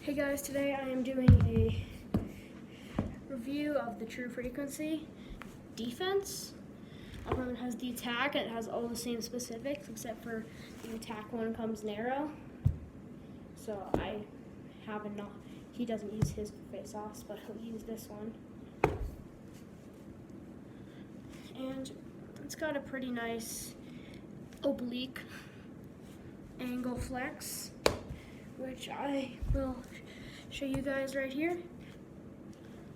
Hey guys, today I am doing a review of the true frequency defense. It has the attack and it has all the same specifics except for the attack one comes narrow. So I have not, he doesn't use his face-offs, but he'll use this one. And it's got a pretty nice oblique angle flex, which I will show you guys right here.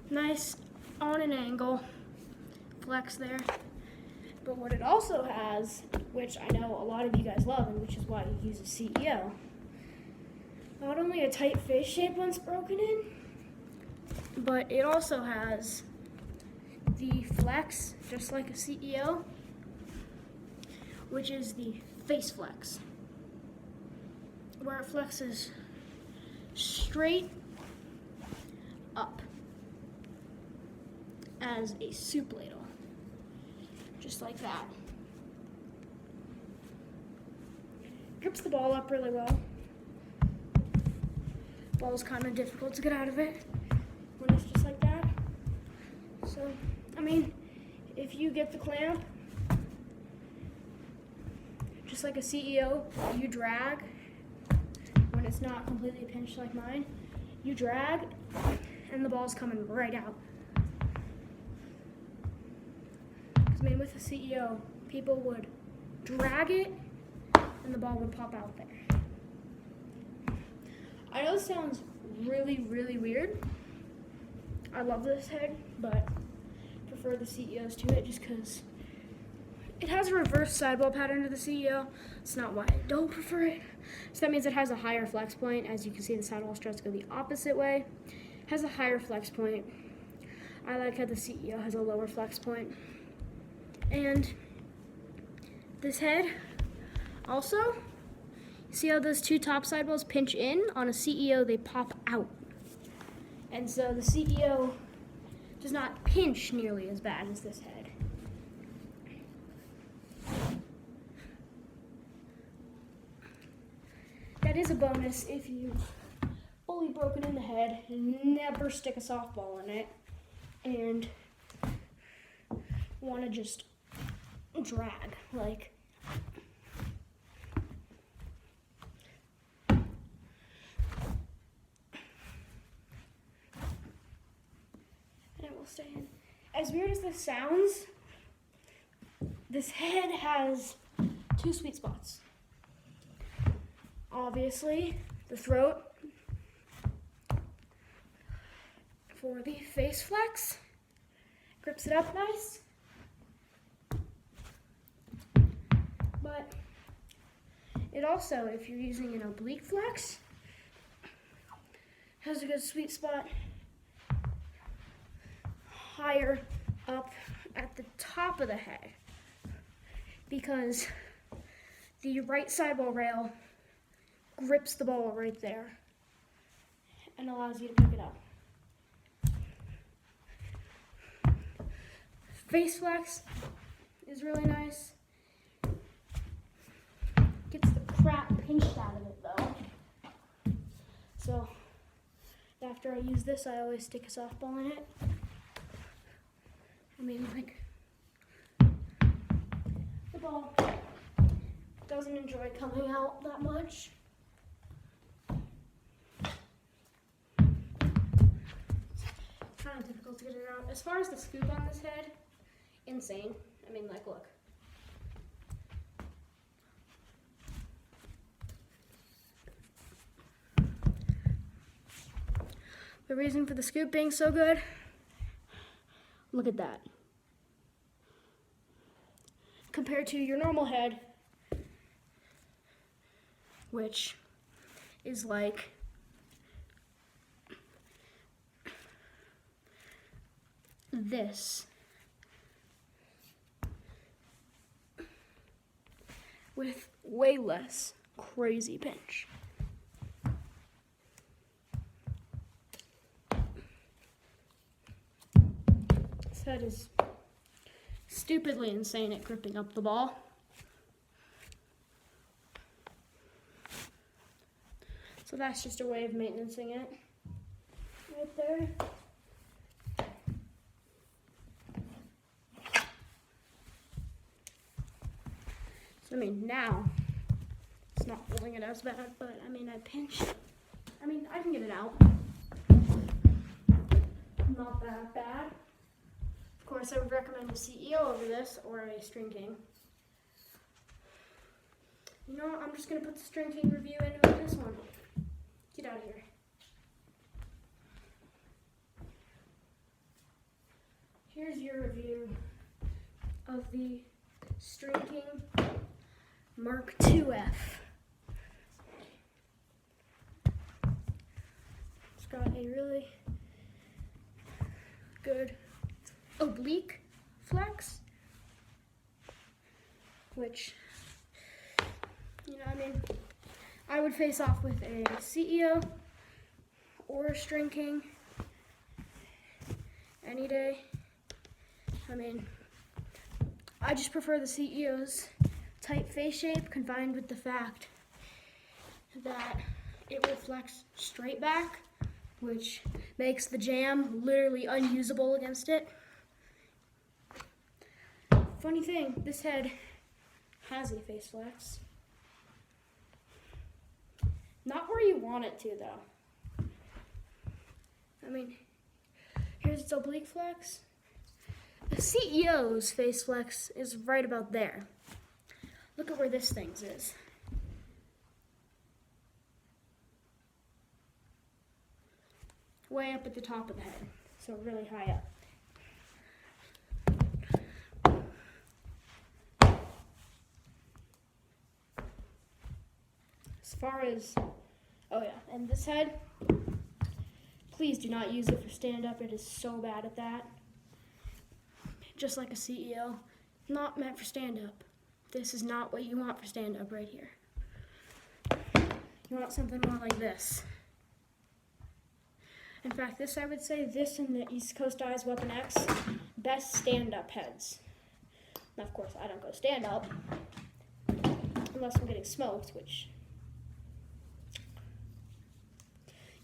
Nice on an angle flex there. But what it also has, which I know a lot of you guys love and which is why you use a CEO, not only a tight face shape once broken in, but it also has the flex, just like a CEO, which is the face flex, where it flexes straight up as a soup ladle, just like that. Grips the ball up really well. Ball's kind of difficult to get out of it when it's just like that. So, I mean, if you get the clamp, just like a CEO, you drag. When it's not completely pinched like mine, you drag and the ball's coming right out. Because I mean, with a CEO, people would drag it and the ball would pop out there. I know this sounds really, really weird. I love this head, but I prefer the CEOs to it just because it has a reverse sidewall pattern to the CEO. It's not why I don't prefer it. So that means it has a higher flex point. As you can see, the sidewall struts go the opposite way. It has a higher flex point. I like how the CEO has a lower flex point. And this head also, you see how those two top sidewalls pinch in? On a CEO, they pop out. And so the CEO does not pinch nearly as bad as this head. That is a bonus if you've fully broken in the head, never stick a softball in it, and want to just drag, like. And it will stay in. As weird as this sounds, this head has two sweet spots. Obviously, the throat for the face flex, grips it up nice, but it also, if you're using an oblique flex, has a good sweet spot higher up at the top of the head, because the right sidewall rail grips the ball right there and allows you to pick it up. Face flex is really nice. Gets the crap pinched out of it though. So after I use this, I always stick a softball in it. I mean, like, the ball doesn't enjoy coming out that much. Kind of difficult to get it out. As far as the scoop on this head, insane. I mean, like, look. The reason for the scoop being so good, look at that. Compared to your normal head, which is like this, with way less crazy pinch. This head is stupidly insane at gripping up the ball. So that's just a way of maintaining it. Right there. So, I mean, now, it's not holding it as bad, but, I mean, I can get it out. Not that bad. Of course, I would recommend a CEO over this, or a String King. You know what, I'm just going to put the String King review into this one. Get out of here. Here's your review of the String King Mark 2F. It's got a really good oblique flex, which, you know, I mean, I would face off with a CEO or a String King any day. I mean, I just prefer the CEO's tight face shape, combined with the fact that it will flex straight back, which makes the jam literally unusable against it. Funny thing, this head has a face flex. Not where you want it to, though. I mean, here's its oblique flex. The CEO's face flex is right about there. Look at where this thing's is. Way up at the top of the head, so really high up. As far as, oh yeah, and this head, please do not use it for stand-up. It is so bad at that. Just like a CEO, not meant for stand-up. This is not what you want for stand-up right here. You want something more like this. In fact, this, I would say, this and the East Coast Eyes Weapon X, best stand-up heads. Now, of course, I don't go stand-up, unless I'm getting smoked, which,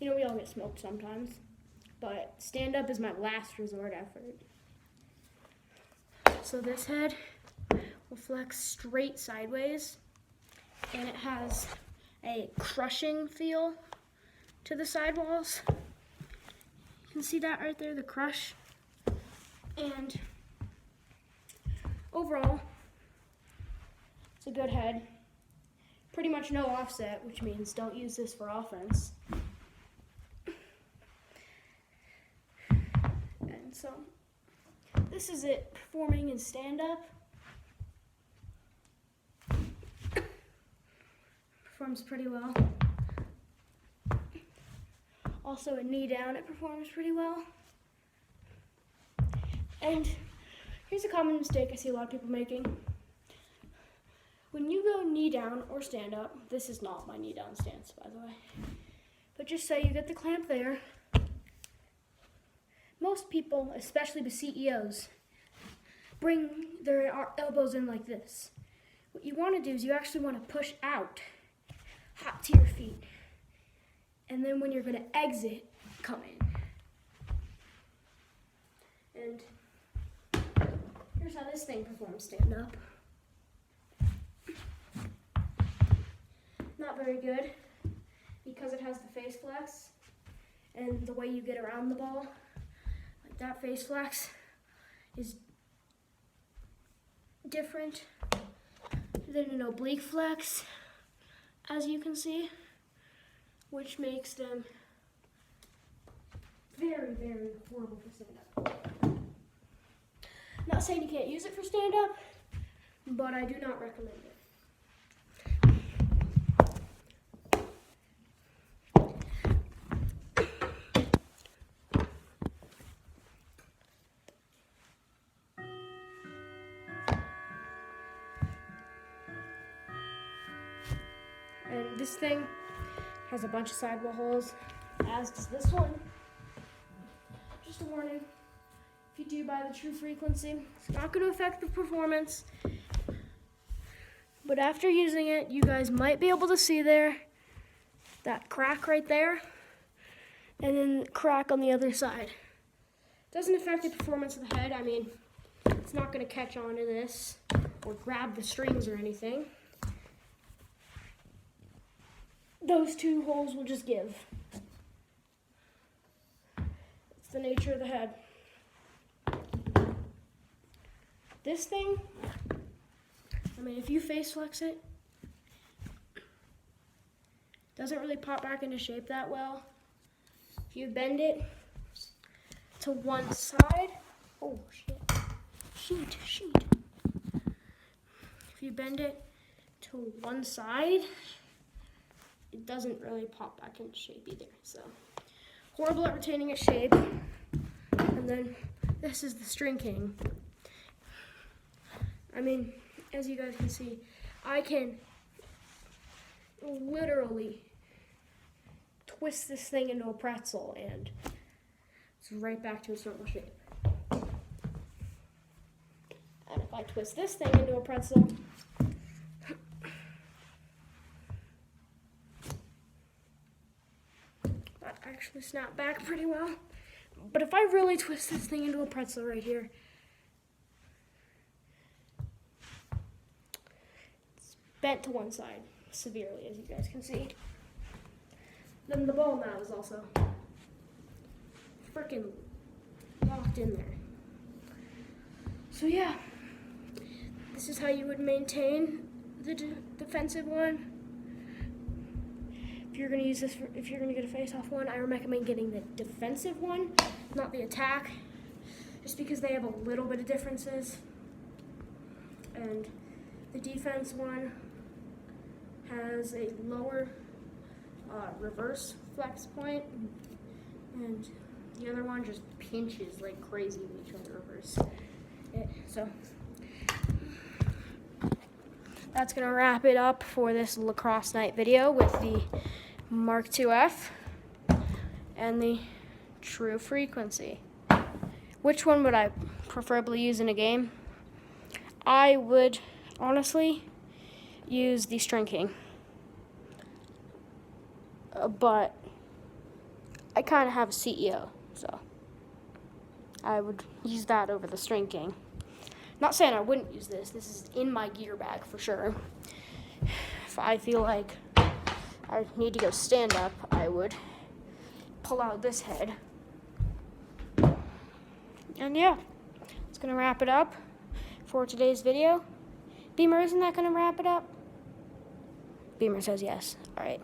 you know, we all get smoked sometimes, but stand-up is my last resort effort. So this head will flex straight sideways, and it has a crushing feel to the sidewalls. You can see that right there, the crush. And overall, it's a good head. Pretty much no offset, which means don't use this for offense. And so, this is it performing in stand-up. Performs pretty well. Also, in knee down, it performs pretty well. And here's a common mistake I see a lot of people making. When you go knee down or stand up, this is not my knee down stance, by the way, but just say you get the clamp there. Most people, especially the CEOs, bring their elbows in like this. What you want to do is you actually want to push out, hop to your feet, and then when you're going to exit, come in. And here's how this thing performs stand up. Not very good, because it has the face flex and the way you get around the ball. Like that face flex is different than an oblique flex, as you can see, which makes them very, very horrible for stand-up. Not saying you can't use it for stand-up, but I do not recommend it. And this thing has a bunch of sidewall holes, as does this one. Just a warning, if you do buy the true frequency, it's not going to affect the performance. But after using it, you guys might be able to see there that crack right there, and then crack on the other side. Doesn't affect the performance of the head. I mean, it's not going to catch onto this or grab the strings or anything. Those two holes will just give. It's the nature of the head. This thing, I mean, if you face flex it, doesn't really pop back into shape that well. If you bend it to one side, oh shit, sheet. If you bend it to one side, it doesn't really pop back into shape either. So, horrible at retaining its shape. And then this is the String King. I mean, as you guys can see, I can literally twist this thing into a pretzel and it's right back to its normal shape. And if I twist this thing into a pretzel, that actually snapped back pretty well. But if I really twist this thing into a pretzel right here, it's bent to one side severely, as you guys can see. Then the ball knot is also freaking locked in there. So yeah, this is how you would maintain the defensive one. If you're gonna use this, if you're gonna get a face-off one, I recommend getting the defensive one, not the attack, just because they have a little bit of differences. And the defense one has a lower reverse flex point, and the other one just pinches like crazy when you try to reverse it. So that's gonna wrap it up for this lacrosse night video with the M2f and the True Frequency. Which one would I preferably use in a game? I would honestly use the String King, but I kind of have a CEO, so I would use that over the String King. Not saying I wouldn't use this. This is in my gear bag for sure. If I feel like I need to go stand up, I would pull out this head. And yeah, it's gonna wrap it up for today's video. Beamer, isn't that gonna wrap it up? Beamer says yes. All right.